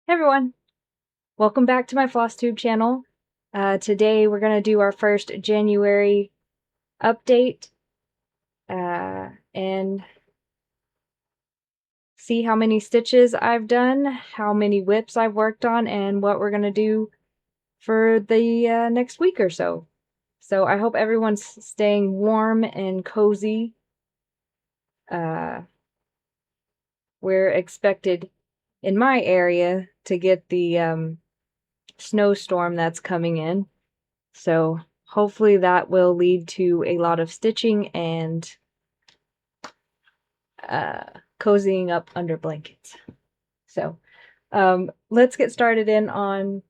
Hey everyone, welcome back to my Flosstube channel. Today we're going to do our first January update and see how many stitches I've done, how many WIPs I've worked on, and what we're going to do for the next week or so. So I hope everyone's staying warm and cozy. We're expected in my area to get the snowstorm that's coming in. So hopefully that will lead to a lot of stitching and cozying up under blankets. So let's get started in on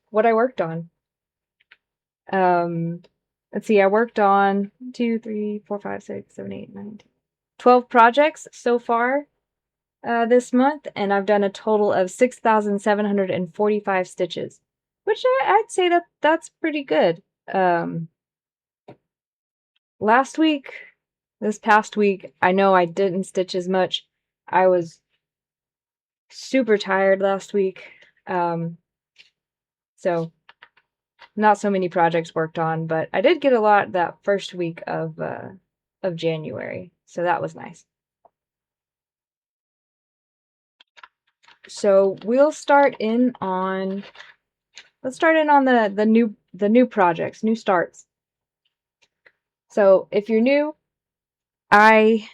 what I worked on. Let's see, I worked on 2, 3, 4, 5, 6, 7, 8, 9, 10, 12 projects so far this month, and I've done a total of 6,745 stitches, which I'd say that's pretty good. Last week, this past week, I know I didn't stitch as much. I was super tired last week. So not so many projects worked on, but I did get a lot that first week of January. So that was nice. So let's start in on the new projects, new starts. So if you're new, I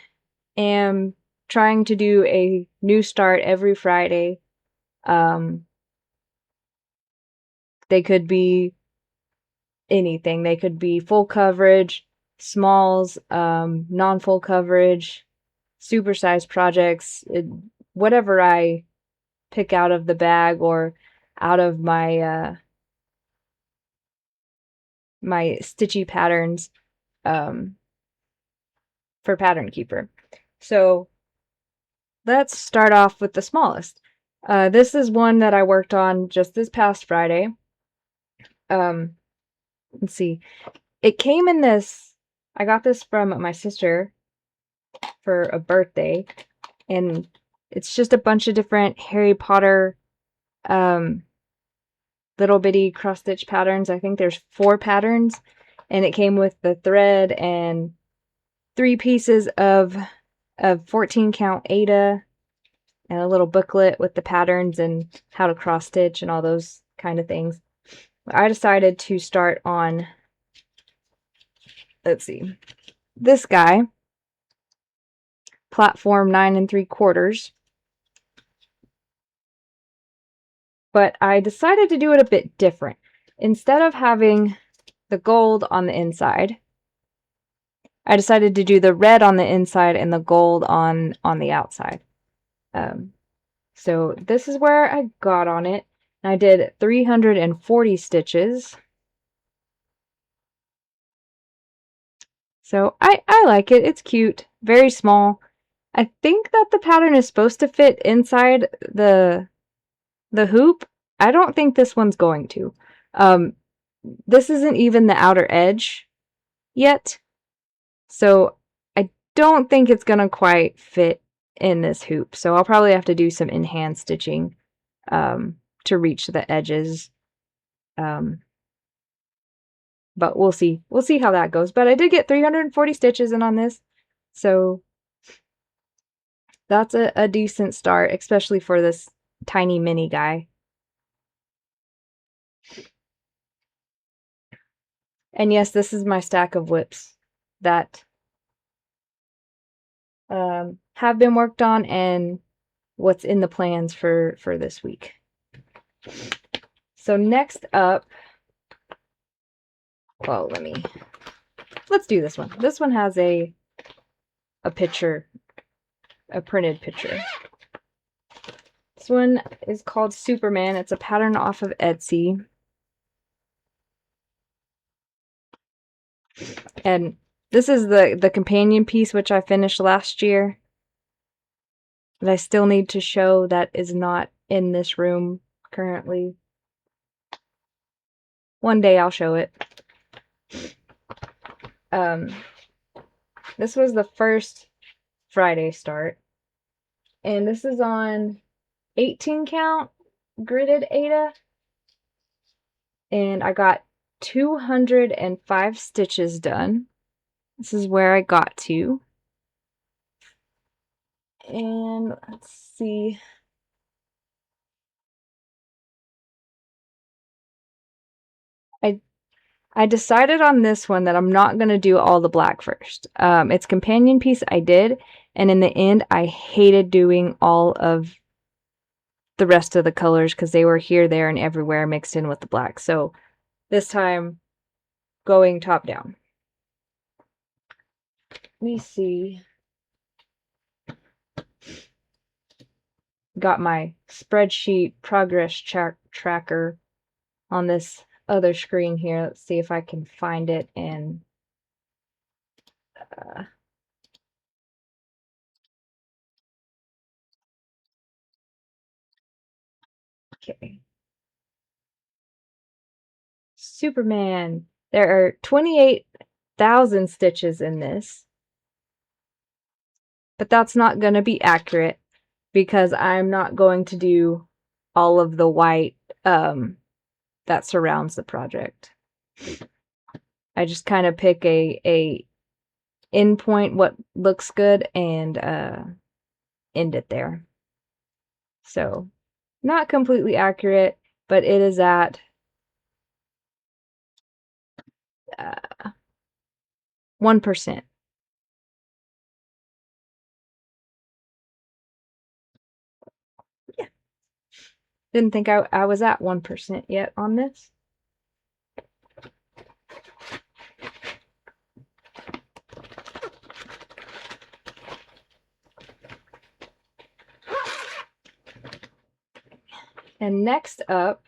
am trying to do a new start every Friday. They could be anything. They could be full coverage, smalls, non-full coverage, supersized projects, whatever I pick out of the bag or out of my my stitchy patterns for Pattern Keeper. So let's start off with the smallest. This is one that I worked on just this past Friday. Let's see. It came in this, I got this from my sister for a birthday, and it's just a bunch of different Harry Potter little bitty cross stitch patterns. I think there's 4 patterns, and it came with the thread and 3 pieces of 14 count Aida and a little booklet with the patterns and how to cross stitch and all those kind of things. I decided to start on, let's see, this guy, platform 9 3/4. But I decided to do it a bit different. Instead of having the gold on the inside, I decided to do the red on the inside and the gold on the outside. So this is where I got on it. I did 340 stitches. So I like it. It's cute. Very small. I think that the pattern is supposed to fit inside the hoop. I don't think this one's going to. This isn't even the outer edge yet, so I don't think it's gonna quite fit in this hoop. So I'll probably have to do some in-hand stitching to reach the edges. But we'll see. We'll see how that goes. But I did get 340 stitches in on this, so that's a decent start, especially for this tiny mini guy. And yes, this is my stack of WIPs that have been worked on and what's in the plans for this week. So next up, well, let's do this one. This one has a picture, a printed picture. This one is called Superman. It's a pattern off of Etsy. And this is the companion piece, which I finished last year. That I still need to show, that is not in this room currently. One day I'll show it. This was the first Friday start. And this is on 18 count gridded Ada, and I got 205 stitches done. This is where I got to. And let's see. I decided on this one that I'm not going to do all the black first. Its companion piece I did, and in the end I hated doing all of the rest of the colors because they were here, there, and everywhere mixed in with the black. So this time, going top down. Let me see. Got my spreadsheet progress tracker on this other screen here. Let's see if I can find it and okay. Superman. There are 28,000 stitches in this, but that's not going to be accurate because I'm not going to do all of the white that surrounds the project. I just kind of pick a end point, what looks good, and end it there. So not completely accurate, but it is at 1%. Yeah. Didn't think I was at 1% yet on this. And next up,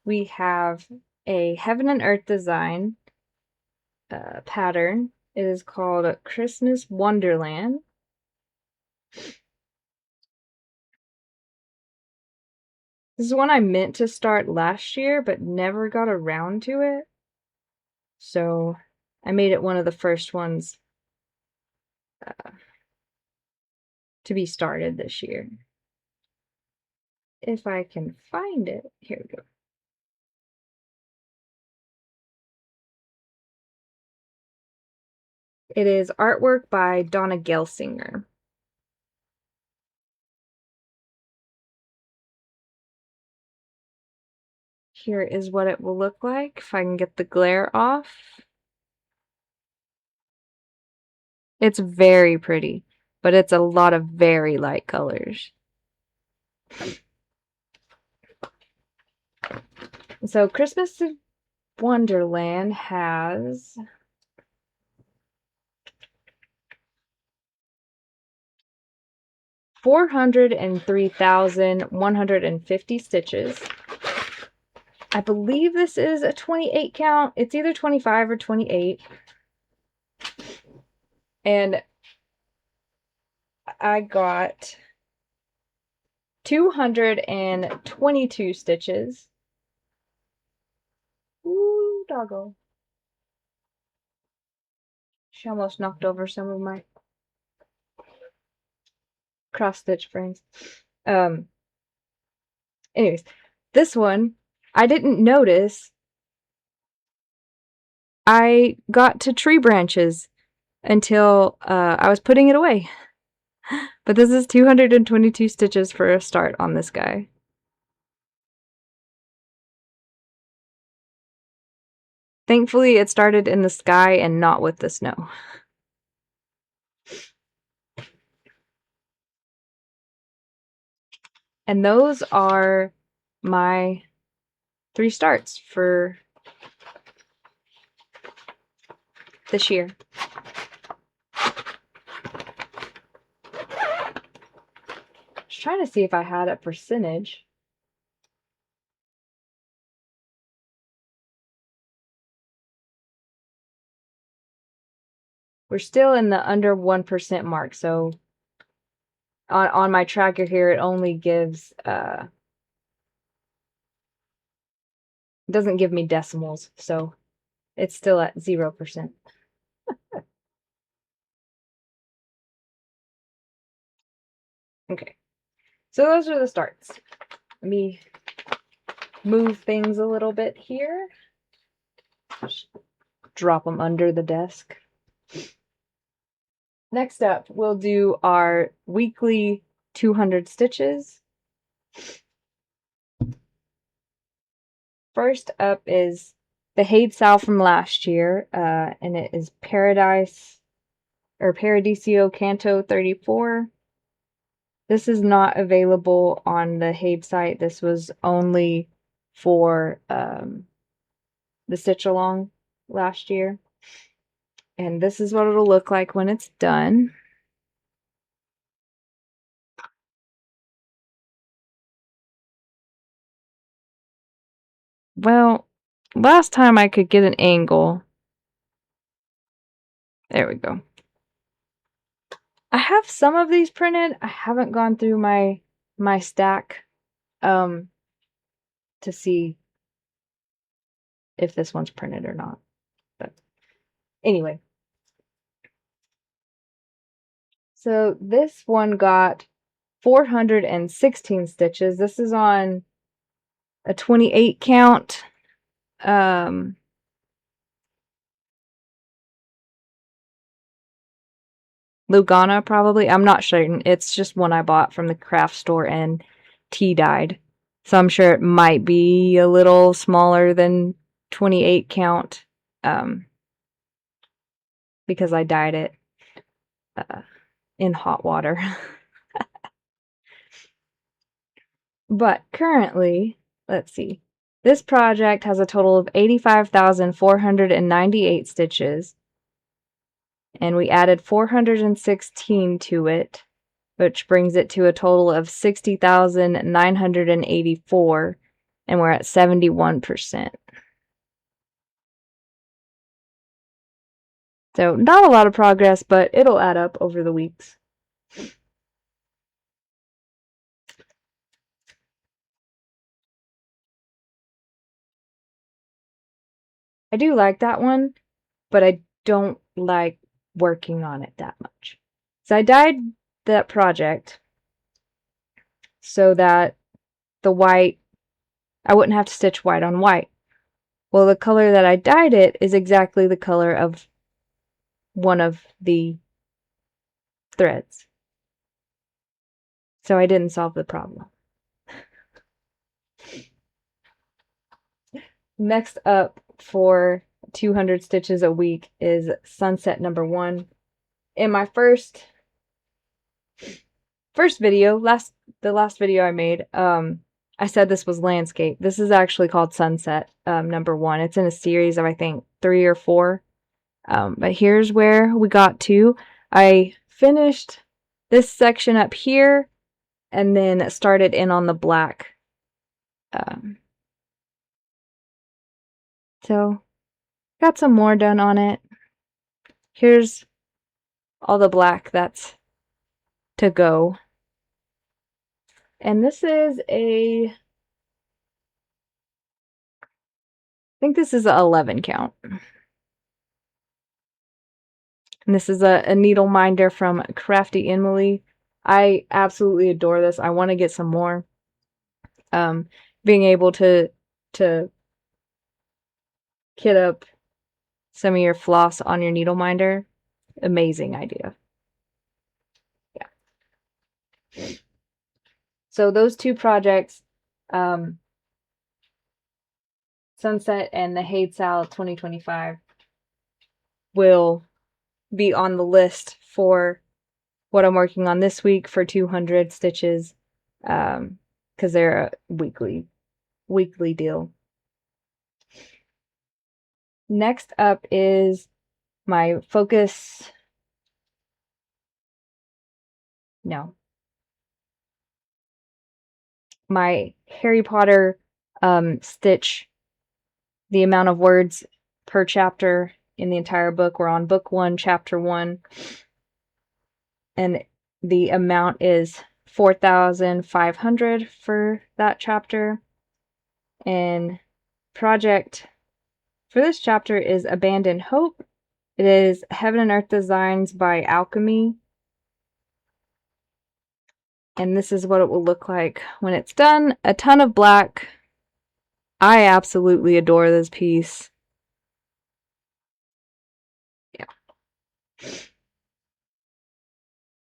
we have a Heaven and Earth design pattern. It is called Christmas Wonderland. This is one I meant to start last year, but never got around to it. So I made it one of the first ones to be started this year. If I can find it, here we go. It is artwork by Donna Gelsinger. Here is what it will look like if I can get the glare off. It's very pretty, but it's a lot of very light colors. So Christmas Wonderland has 403,150 stitches. I believe this is a 28 count. It's either 25 or 28. And I got 222 stitches. Ooh, doggo. She almost knocked over some of my cross stitch frames. Anyways, this one I didn't notice. I got to tree branches until I was putting it away. But this is 222 stitches for a start on this guy. Thankfully, it started in the sky and not with the snow. And those are my 3 starts for this year. I was trying to see if I had a percentage. We're still in the under 1% mark, so on my tracker here, it only gives, doesn't give me decimals, so It's still at 0%. Okay, so those are the starts. Let me move things a little bit here. Just drop them under the desk. Next up, we'll do our weekly 200 stitches. First up is the Hade Sal from last year, and it is Paradiso Canto 34. This is not available on the Hade site. This was only for the Stitch Along last year. And this is what it'll look like when it's done. Well, last time I could get an angle. There we go. I have some of these printed. I haven't gone through my stack to see if this one's printed or not. But anyway. So this one got 416 stitches. This is on a 28 count. Lugana, probably. I'm not sure. It's just one I bought from the craft store and tea-dyed. So I'm sure it might be a little smaller than 28 count because I dyed it in hot water. But currently, let's see. This project has a total of 85,498 stitches. And we added 416 to it, which brings it to a total of 60,984, and we're at 71%. So not a lot of progress, but it'll add up over the weeks. I do like that one, but I don't like working on it that much. So I dyed that project so that the white, I wouldn't have to stitch white on white. Well, the color that I dyed it is exactly the color of one of the threads. So I didn't solve the problem. Next up for 200 stitches a week is Sunset number 1. In my first video, the last video I made, I said this was landscape. This is actually called Sunset number 1. It's in a series of, I think, 3 or 4. But here's where we got to. I finished this section up here and then started in on the black. So got some more done on it. Here's all the black that's to go. And this is I think this is an 11 count. And this is a needle minder from Crafty Emily. I absolutely adore this. I want to get some more. Being able to kit up some of your floss on your needle minder, amazing idea. Yeah. So those two projects, Sunset and the Hade Sal 2025, will be on the list for what I'm working on this week for 200 stitches, because they're a weekly deal. Next up is my my Harry Potter stitch, the amount of words per chapter in the entire book. We're on book 1, chapter 1, and the amount is 4,500 for that chapter. And project for this chapter is Abandoned Hope. It is Heaven and Earth Designs by Alchemy. And this is what it will look like when it's done. A ton of black. I absolutely adore this piece. Yeah.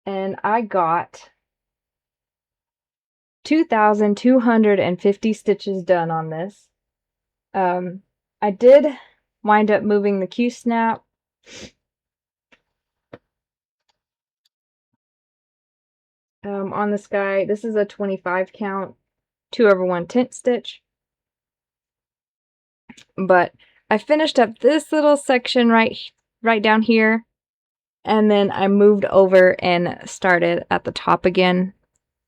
And I got 2,250 stitches done on this. I did wind up moving the Q-snap. On the sky. This is a 25 count, 2/1 tent stitch. But I finished up this little section right down here, and then I moved over and started at the top again,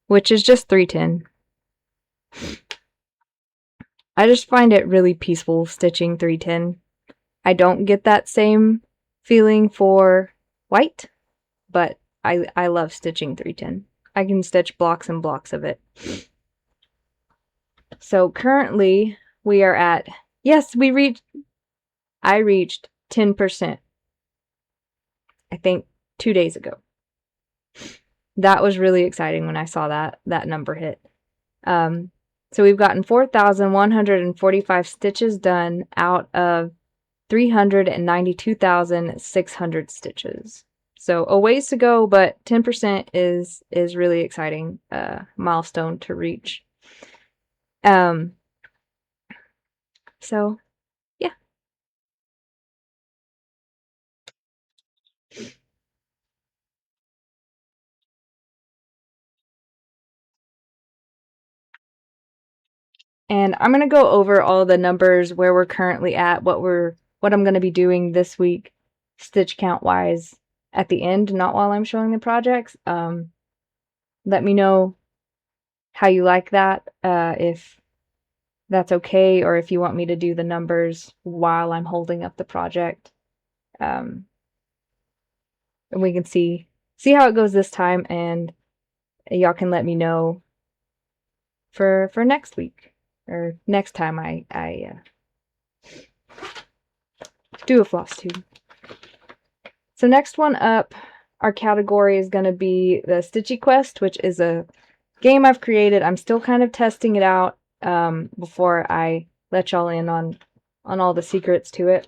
which is just 310. I just find it really peaceful stitching 310. I don't get that same feeling for white, but I love stitching 310. I can stitch blocks and blocks of it. So currently we are at, yes, I reached 10%, I think 2 days ago. That was really exciting when I saw that number hit. So we've gotten 4,145 stitches done out of 392,600 stitches. So a ways to go, but 10% is really exciting milestone to reach. So yeah. And I'm going to go over all the numbers, where we're currently at, what I'm going to be doing this week, stitch count wise, at the end, not while I'm showing the projects. Let me know how you like that, if that's okay, or if you want me to do the numbers while I'm holding up the project. And we can see how it goes this time, and y'all can let me know for next week, or next time I do a Flosstube. So next one up, our category is going to be the Stitchy Quest, which is a game I've created. I'm still kind of testing it out before I let y'all in on all the secrets to it.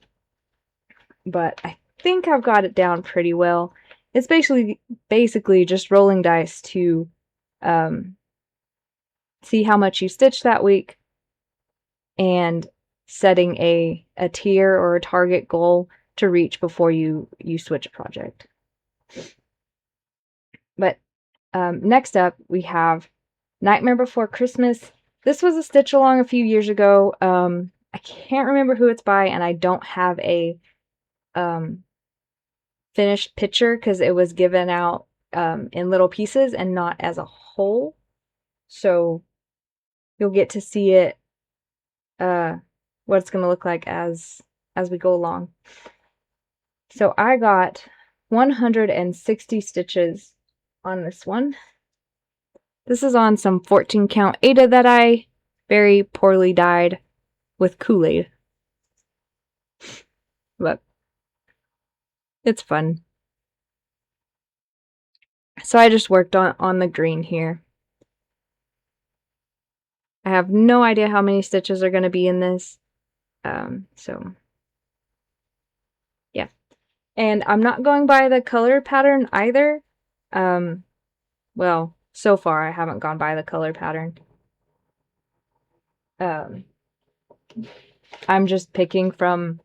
But I think I've got it down pretty well. It's basically just rolling dice to see how much you stitch that week, and setting a tier or a target goal to reach before you switch a project. But next up, we have Nightmare Before Christmas. This was a stitch along a few years ago. I can't remember who it's by, and I don't have a finished picture because it was given out in little pieces and not as a whole. So you'll get to see it, what it's going to look like as we go along. So I got 160 stitches on this one. This is on some 14 count Aida that I very poorly dyed with Kool-Aid. But it's fun. So I just worked on the green here. I have no idea how many stitches are going to be in this. So yeah. And I'm not going by the color pattern either. Well, so far I haven't gone by the color pattern. I'm just picking from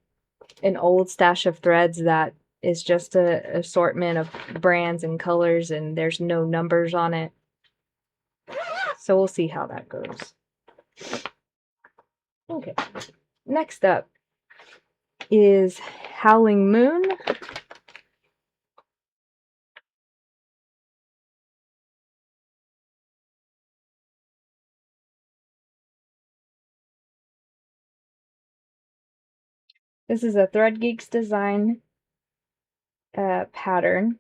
an old stash of threads that is just an assortment of brands and colors, and there's no numbers on it. So we'll see how that goes. Okay. Next up is Howling Moon. This is a Thread Geeks design pattern.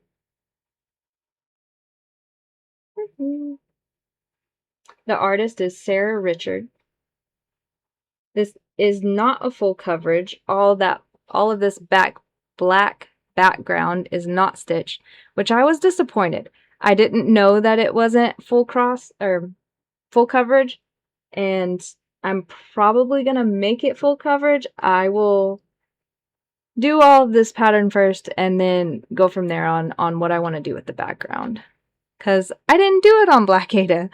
The artist is Sarah Richard. This is not a full coverage. All of this black background is not stitched, which I was disappointed. I didn't know that it wasn't full coverage, and I'm probably gonna make it full coverage. I will do all of this pattern first and then go from there on what I want to do with the background, because I didn't do it on Black Ada,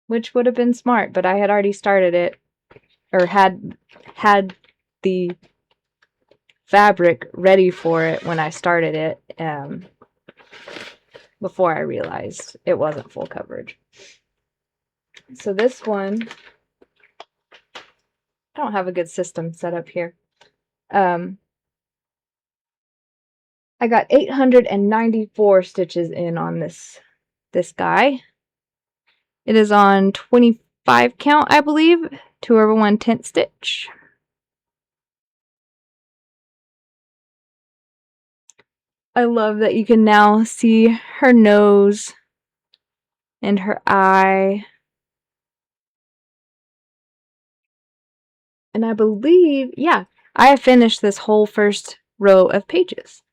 which would have been smart, but I had already started it, or had the fabric ready for it when I started it, before I realized it wasn't full coverage. So this one, I don't have a good system set up here. I got 894 stitches in on this guy. It is on 25 count, I believe, 2/1/10 stitch. I love that you can now see her nose and her eye. And I believe, yeah, I have finished this whole first row of pages.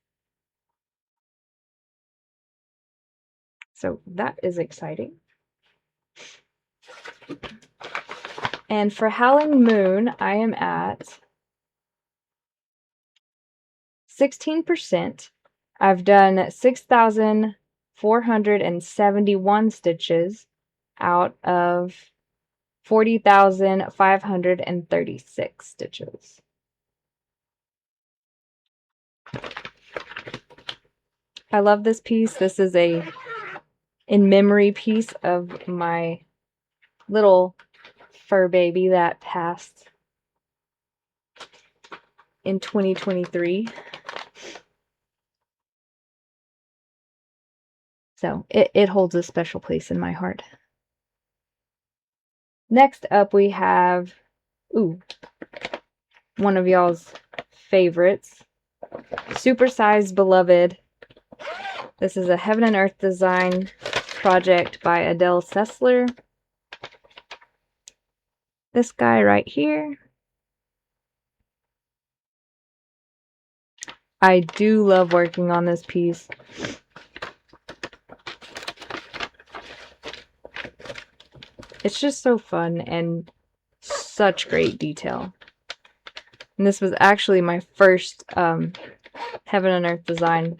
So that is exciting. And for Howling Moon, I am at 16%. I've done 6,471 stitches out of 40,536 stitches. I love this piece. This is a in-memory piece of my little fur baby that passed in 2023. So it holds a special place in my heart. Next up we have, one of y'all's favorites, Supersized Beloved. This is a Heaven and Earth design project by Adele Sessler. This guy right here. I do love working on this piece. It's just so fun and such great detail. And this was actually my first Heaven and Earth design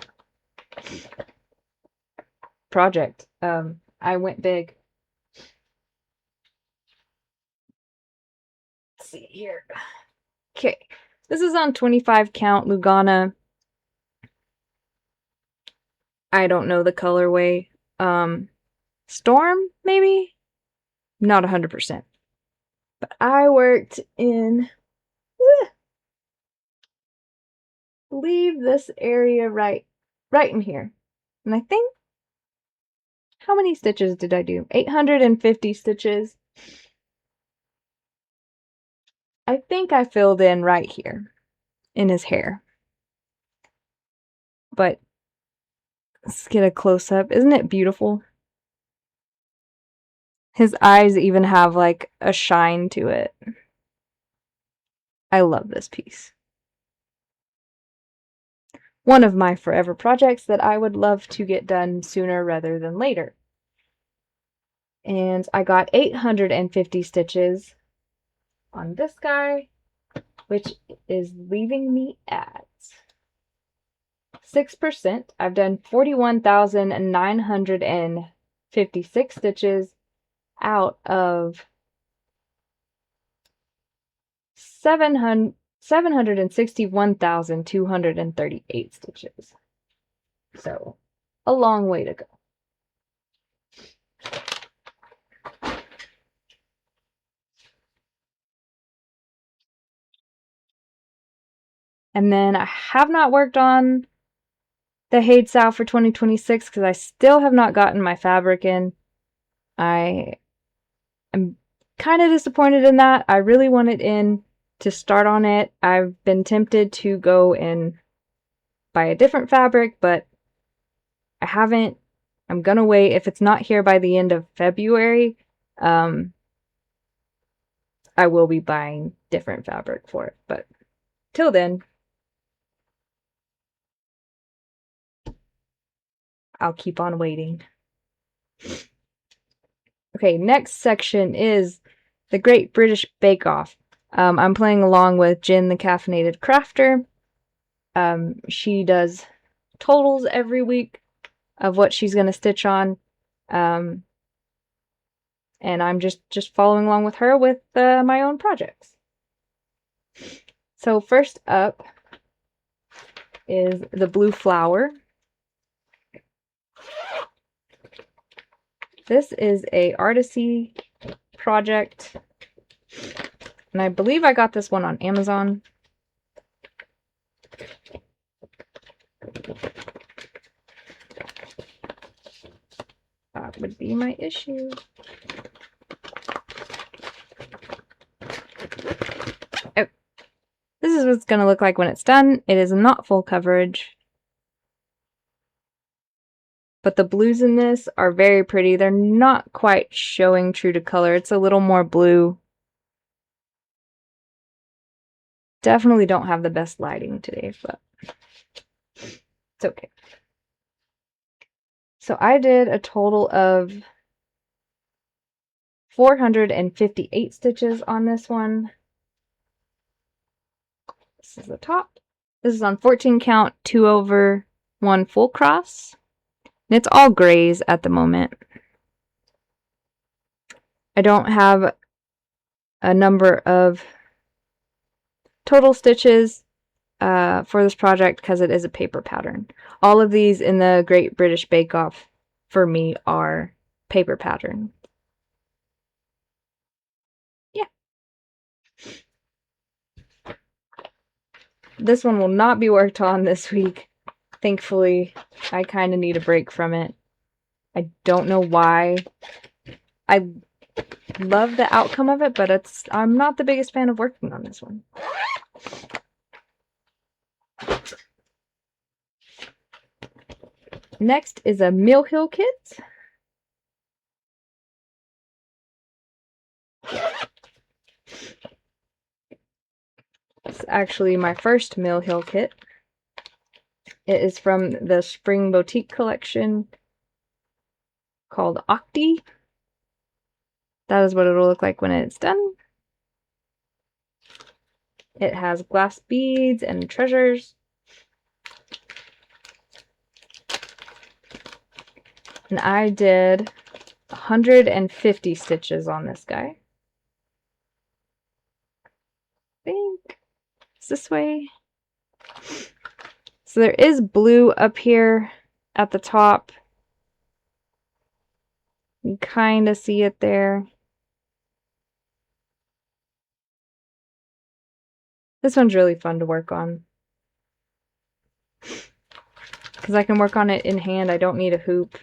project. I went big. Let's see here. Okay, this is on 25 count Lugana. I don't know the colorway. Storm, maybe? Not 100%. But I worked in, believe this area right in here. And I think, how many stitches did I do? 850 stitches. I think I filled in right here in his hair. But let's get a close-up. Isn't it beautiful? His eyes even have like a shine to it. I love this piece. One of my forever projects that I would love to get done sooner rather than later. And I got 850 stitches on this guy, which is leaving me at 6%. I've done 41,956 stitches out of 761,238 stitches. So, a long way to go. And then I have not worked on the Haid Sow for 2026 because I still have not gotten my fabric in. I am kind of disappointed in that. I really want it in to start on it. I've been tempted to go and buy a different fabric, but I haven't. I'm gonna wait. If it's not here by the end of February, I will be buying different fabric for it, but till then, I'll keep on waiting. Okay, next section is the Great British Bake Off. I'm playing along with Jin, the Caffeinated Crafter. She does totals every week of what she's going to stitch on. And I'm just following along with her with my own projects. So first up is the blue flower. This is a artsy project, and I believe I got this one on Amazon. That would be my issue. Oh, this is what it's going to look like when it's done. It is not full coverage, but the blues in this are very pretty. They're not quite showing true to color. It's a little more blue. Definitely don't have the best lighting today, but it's okay. So I did a total of 458 stitches on this one. This is the top. This is on 14 count, 2/1 full cross. And it's all grays at the moment. I don't have a number of total stitches for this project because it is a paper pattern. All of these in the Great British Bake Off for me are paper pattern. Yeah. This one will not be worked on this week. Thankfully, I kind of need a break from it. I don't know why. I love the outcome of it, but I'm not the biggest fan of working on this one. Next is a Mill Hill kit. It's actually my first Mill Hill kit. It is from the Spring Boutique collection called Octi. That is what it'll look like when it's done. It has glass beads and treasures. And I did 150 stitches on this guy. I think it's this way. So there is blue up here at the top. You kind of see it there. This one's really fun to work on because I can work on it in hand. I don't need a hoop.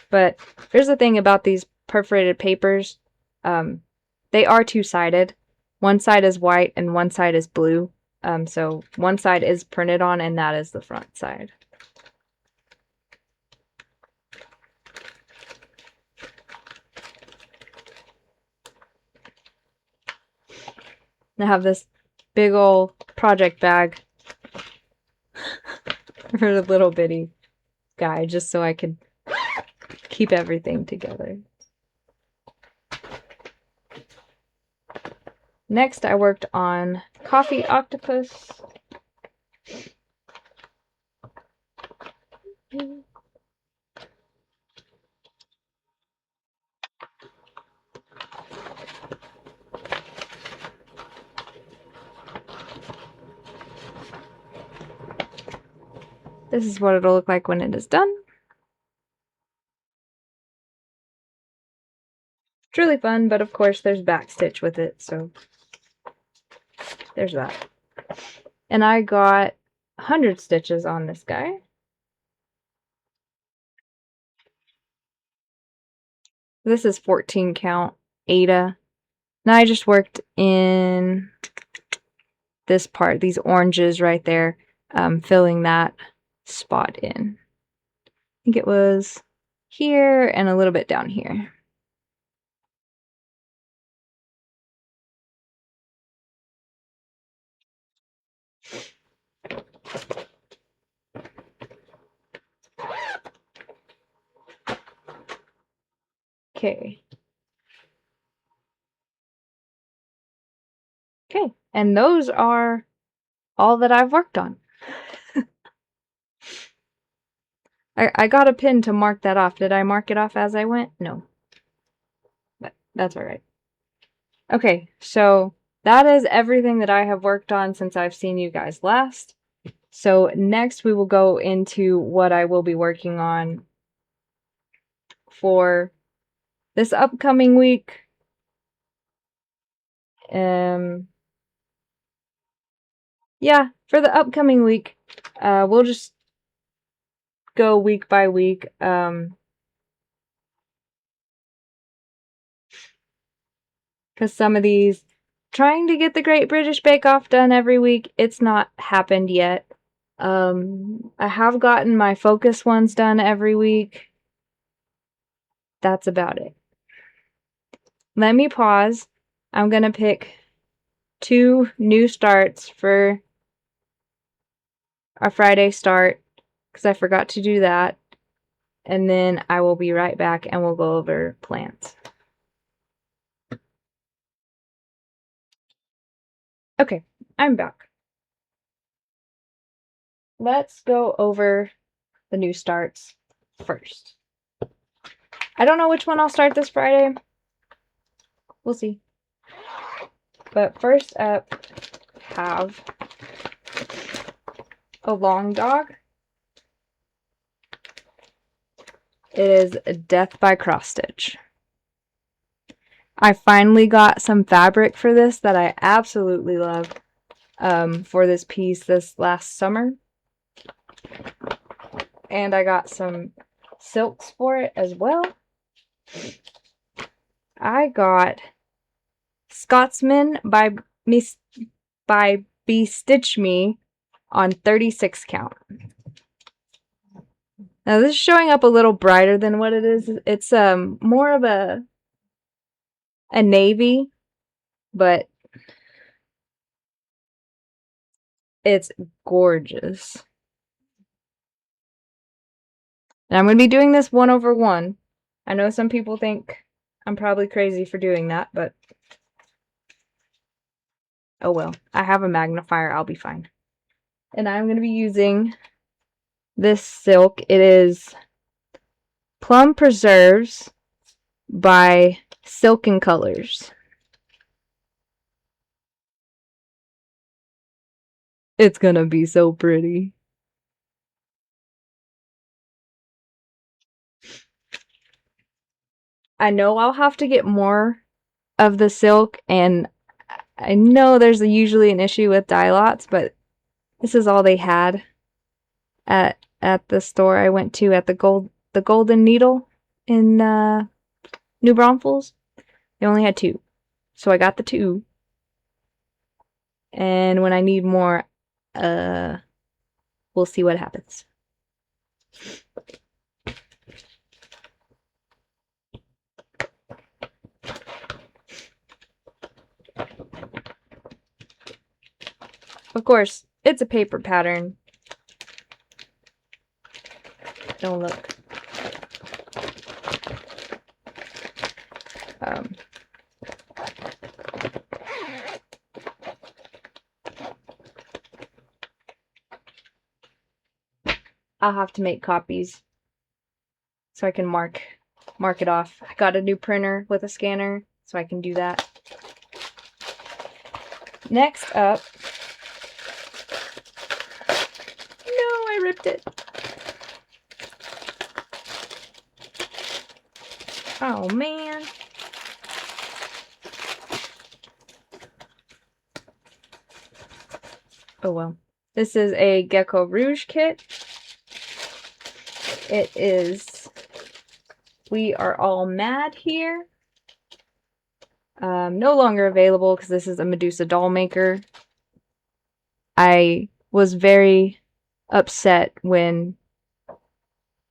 But there's the thing about these perforated papers. They are two-sided. One side is white and one side is blue. So one side is printed on and that is the front side. I have this big old project bag for a little bitty guy just so I could keep everything together. Next, I worked on Coffee Octopus. This is what it'll look like when it is done. It's really fun, but of course there's backstitch with it, so there's that. And I got 100 stitches on this guy. This is 14 count Ada. Now I just worked in this part, these oranges right there, filling that spot in. I think it was here and a little bit down here. Okay. Okay, and those are all that I've worked on. I got a pin to mark that off. Did I mark it off as I went? No. But that's alright. Okay, so that is everything that I have worked on since I've seen you guys last. So next we will go into what I will be working on for this upcoming week. Yeah, for the upcoming week, we'll just go week by week. Because some of these, trying to get the Great British Bake Off done every week, it's not happened yet. I have gotten my focus ones done every week. That's about it. Let me pause. I'm gonna pick 2 new starts for our Friday start, because I forgot to do that. And then I will be right back and we'll go over plants. Okay, I'm back. Let's go over the new starts first. I don't know which one I'll start this Friday. We'll see. But first up, have a long dog. It is Death by Cross Stitch. I finally got some fabric for this that I absolutely love for this piece this last summer. And I got some silks for it as well. I got Scotsman by Bestitch Me on 36 count. Now this is showing up a little brighter than what it is. It's more of a navy, but it's gorgeous. And I'm going to be doing this 1/1. I know some people think I'm probably crazy for doing that, but oh well. I have a magnifier, I'll be fine. And I'm going to be using this silk. It is Plum Preserves by Silken Colors. It's gonna be so pretty. I know I'll have to get more of the silk, and I know there's usually an issue with dye lots, but this is all they had at the store I went to at the Golden Needle in New Braunfels. They only had 2. So I got the 2. And when I need more, we'll see what happens. Of course, it's a paper pattern. Don't look. I'll have to make copies so I can mark it off. I got a new printer with a scanner, so I can do that. Next up, no, I ripped it. Oh man. Oh well. This is a Gecko Rouge kit. It is We Are All Mad Here. No longer available because this is a Medusa doll maker. I was very upset when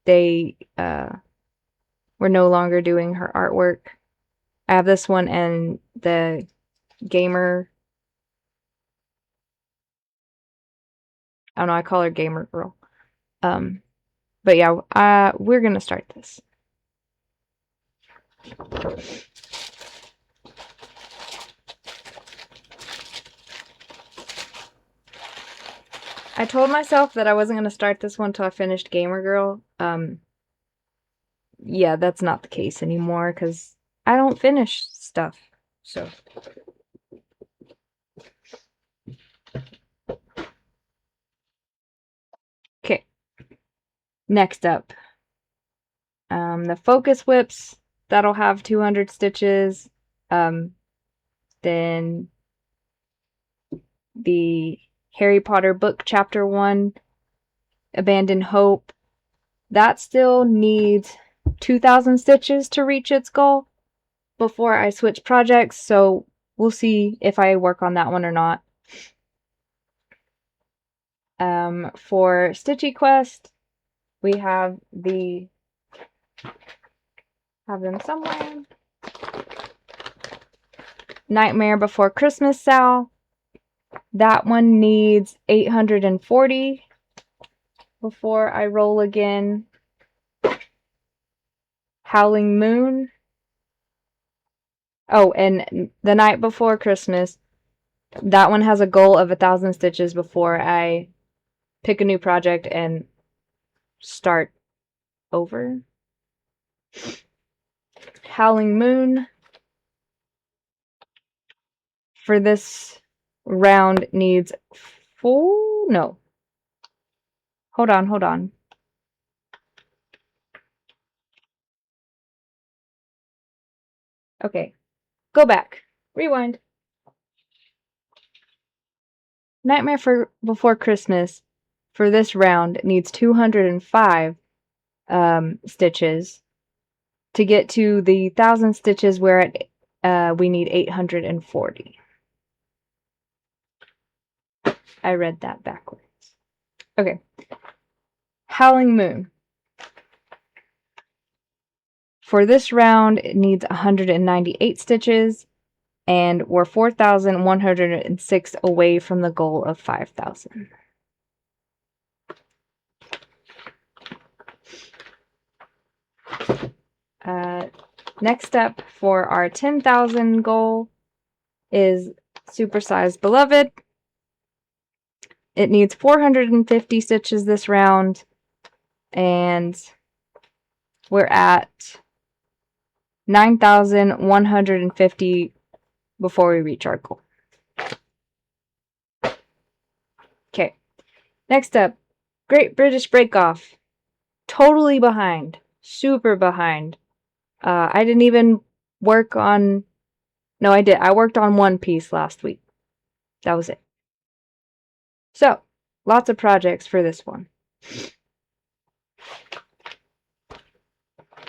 they were no longer doing her artwork. I have this one and the gamer. I don't know, I call her Gamer Girl. But yeah, we're gonna start this. I told myself that I wasn't going to start this one till I finished Gamer Girl. Yeah, that's not the case anymore because I don't finish stuff. So. Okay. Next up. The Focus Whips, that'll have 200 stitches. Then the Harry Potter book chapter 1, Abandoned Hope, that still needs 2,000 stitches to reach its goal before I switch projects, so we'll see if I work on that one or not. For Stitchy Quest, we have them somewhere. Nightmare Before Christmas Sal. That one needs 840 before I roll again. Howling Moon. Oh, and The Night Before Christmas. That one has a goal of 1,000 stitches before I pick a new project and start over. Howling Moon. For this round needs 4. No. Hold on. Okay. Go back. Rewind. Nightmare Before Christmas for this round needs 205 stitches. To get to the 1,000 stitches, we're at we need 840. I read that backwards. Okay. Howling Moon. For this round, it needs 198 stitches, and we're 4,106 away from the goal of 5,000. Next up for our 10,000 goal is Supersized Beloved. It needs 450 stitches this round, and we're at 9,150 before we reach our goal. Okay, next up, Great British Break Off. Totally behind. Super behind. I didn't even work on... No, I did. I worked on one piece last week. That was it. So, lots of projects for this one.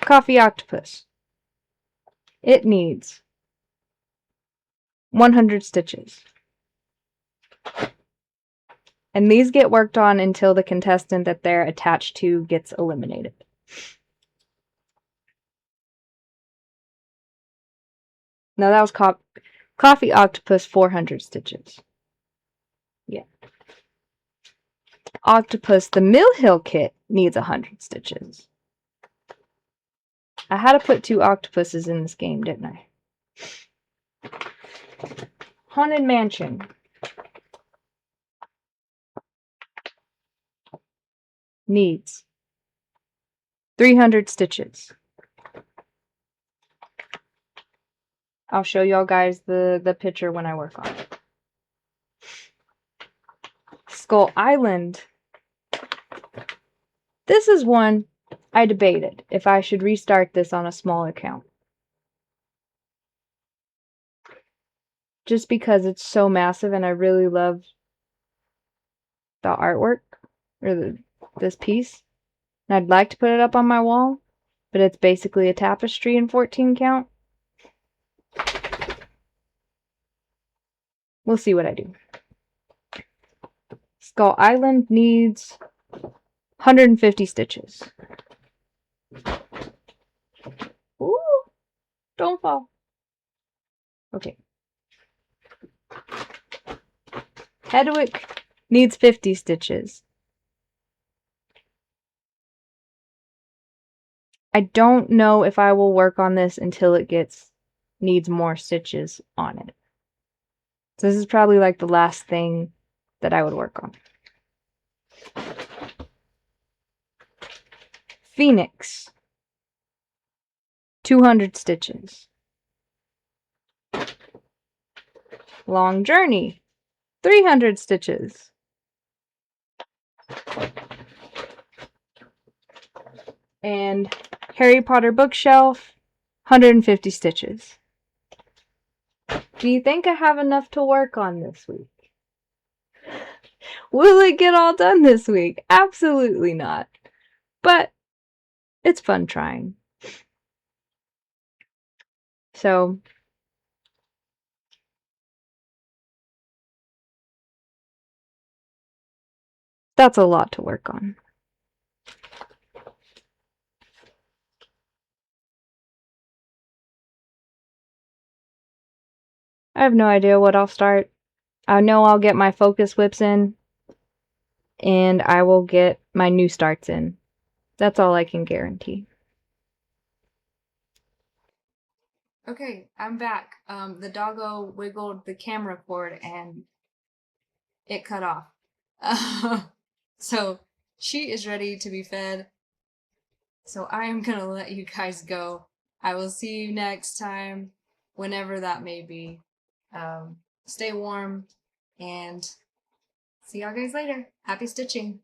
Coffee Octopus. It needs 100 stitches. And these get worked on until the contestant that they're attached to gets eliminated. No, that was Coffee Octopus 400 stitches. Yeah. Octopus, the Mill Hill kit, needs 100 stitches. I had to put 2 octopuses in this game, didn't I? Haunted Mansion. Needs 300 stitches. I'll show y'all guys the picture when I work on it. Skull Island. This is one I debated if I should restart this on a small account. Just because it's so massive and I really love the artwork or this piece. And I'd like to put it up on my wall, but it's basically a tapestry in 14 count. We'll see what I do. Skull Island needs 150 stitches. Ooh, don't fall. Okay. Hedwig needs 50 stitches. I don't know if I will work on this until it needs more stitches on it. So this is probably like the last thing that I would work on. Phoenix, 200 stitches. Long Journey, 300 stitches. And Harry Potter Bookshelf, 150 stitches. Do you think I have enough to work on this week? Will it get all done this week? Absolutely not. But it's fun trying. So that's a lot to work on. I have no idea what I'll start. I know I'll get my focus whips in, and I will get my new starts in. That's all I can guarantee. Okay, I'm back. The doggo wiggled the camera cord and it cut off. So she is ready to be fed. So I am gonna let you guys go. I will see you next time, whenever that may be. Stay warm and see y'all guys later. Happy stitching.